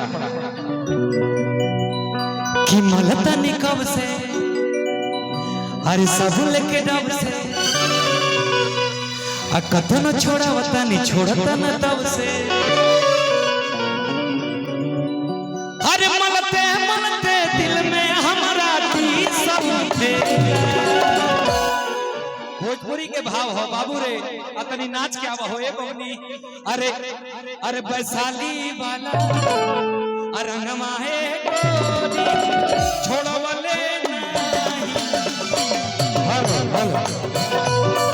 कहता है कि मलता निकब से अरे सब लेके डब से कथन छोड़ावता नहीं छोड़ता न तब से अरे मलते मलते दिल में हमारा सब थे। भोजपुरी के भाव हो बाबू रे अतनी नाच के आवा हो एक बनी अरे अरे वैशाली वाला रंगमा है छोड़ो वाले हेलो हेलो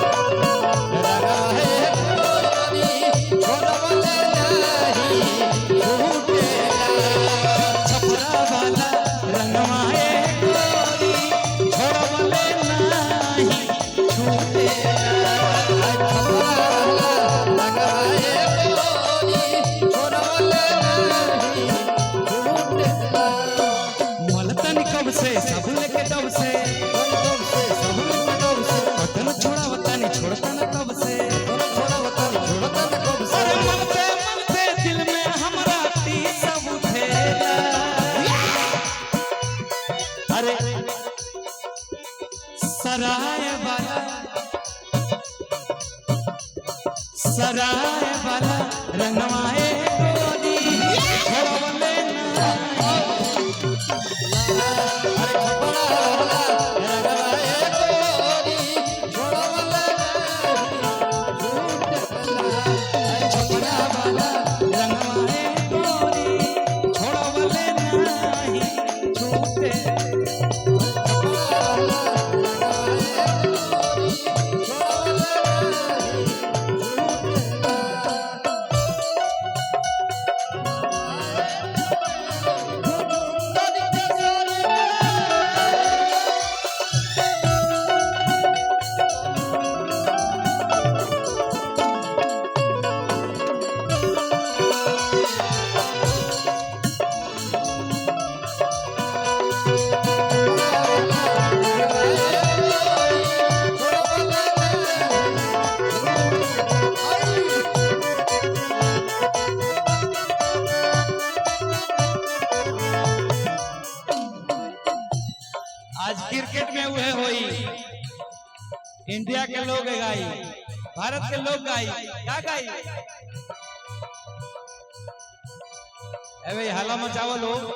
सराय वाला रंगवाए गोदी छोड़वले ना अरे खपड़ा रंगवाए गोदी छोड़वले अरे छपड़ा वाला रंगवाए गोदी छोड़वले नहीं छूटे आज क्रिकेट में हुए होई इंडिया के लोग गाई भारत के लोग गाई क्या गाई अबे हाला मचाओ लोग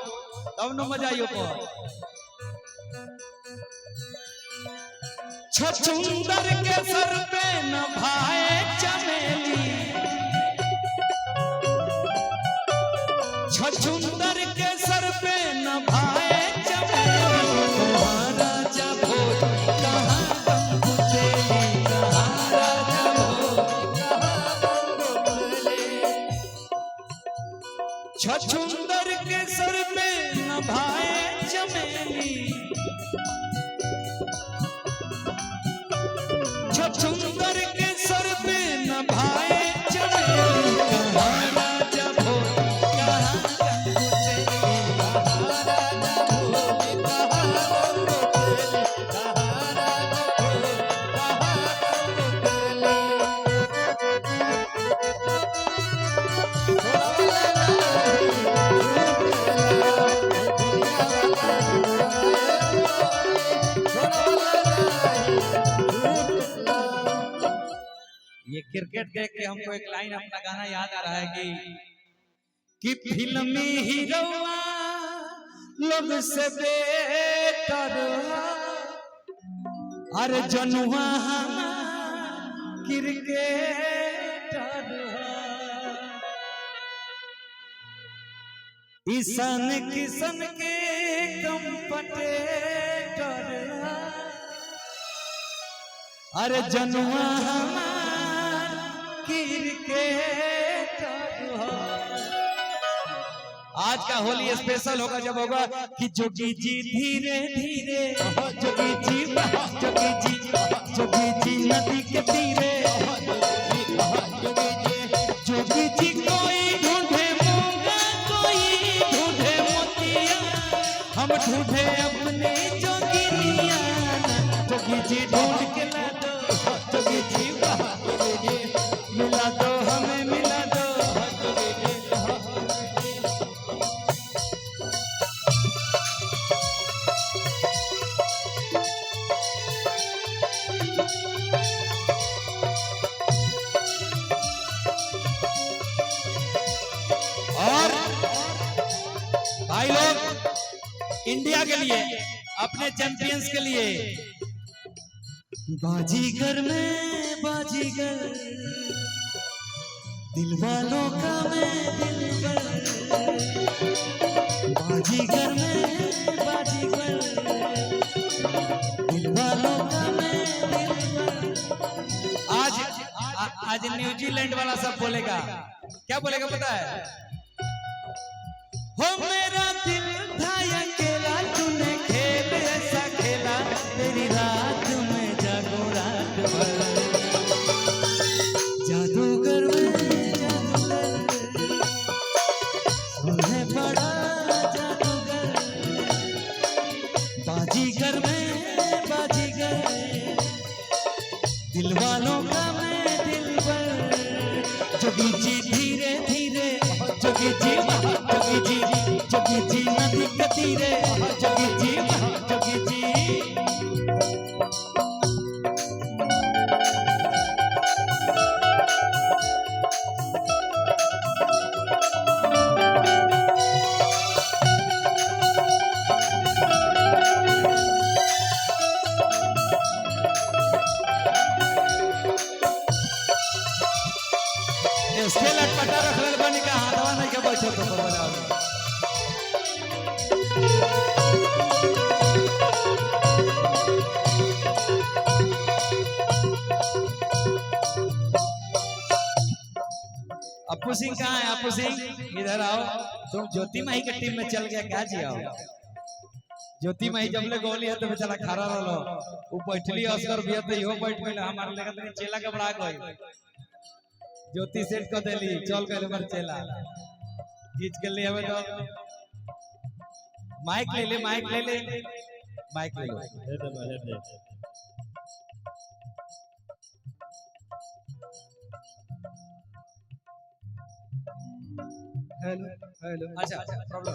तब न मजा आइयो को छछुंदर के सर पे न भाए चमेली छछुंदर के सर पे न भाए छछुंदर के सर पे न भाए चमेली छछुंदर के सर पे न भाए चमेली कहाँ राजा भोज कहाँ ये क्रिकेट देख के हमको एक लाइन अपना गाना याद आ रहा है कि फिल्मी हीरोआ लोग से बेटर अरे जनुआ क्रिकेटर ईशान किशन के कंपटेटर अरे जनुआ आज का होली स्पेशल होगा जब होगा कि जोगी जी धीरे धीरे जोगी जी नदी के तीरे जोगी जी कोई ढूंढे मोंगा कोई ढूंढे मोतिया हम ढूंढे अपने जोगिनिया जोगी जी ढूंढ के ला दो जोगी जी मिला दो हमें मिला दो भाई लोग इंडिया के लिए, अपने चैंपियंस के लिए, बाजीगर में बाजीगर, दिल वालों का मैं दिलबर, बाजीगर में बाजीगर, दिल वालों का मैं दिलबर। आज न्यूजीलैंड वाला सब बोलेगा, क्या बोलेगा पता है? हो मेरा दिल था अकेला, तूने खेल ऐसा खेला, तेरी रात में जागो रात भर, जादूगर में जादूगर, तुम्हें बड़ा जादूगर, बाजीगर में बाजीगर, दिल वालों का मैं दिलबर, जोगी जी धीरे धीरे, जोगी जी जोगी जी नदी के तीरे, जोगी जी जोगी जी। इसके लटपटा रखल बनी का हाथवा नहीं के बैठो तो बजाओ। अप्पू सिंह कहाँ है? अप्पू सिंह इधर आओ। तुम ज्योति माही के टीम में चल गया क्या जी? आओ। ज्योति माही जब ले गोली है तो बेचारा खड़ा रहो, वो बैठली असर भी है तो इहो बैठ गइल, हमारे लेकर तनी चेला के बड़ा गई, ज्योति सेट कर देली, चल गए हमर चेला, खींच के ले हमें तो माइक ले ले, माइक ले ले, माइक ले ले। हेलो हेलो, अच्छा प्रॉब्लम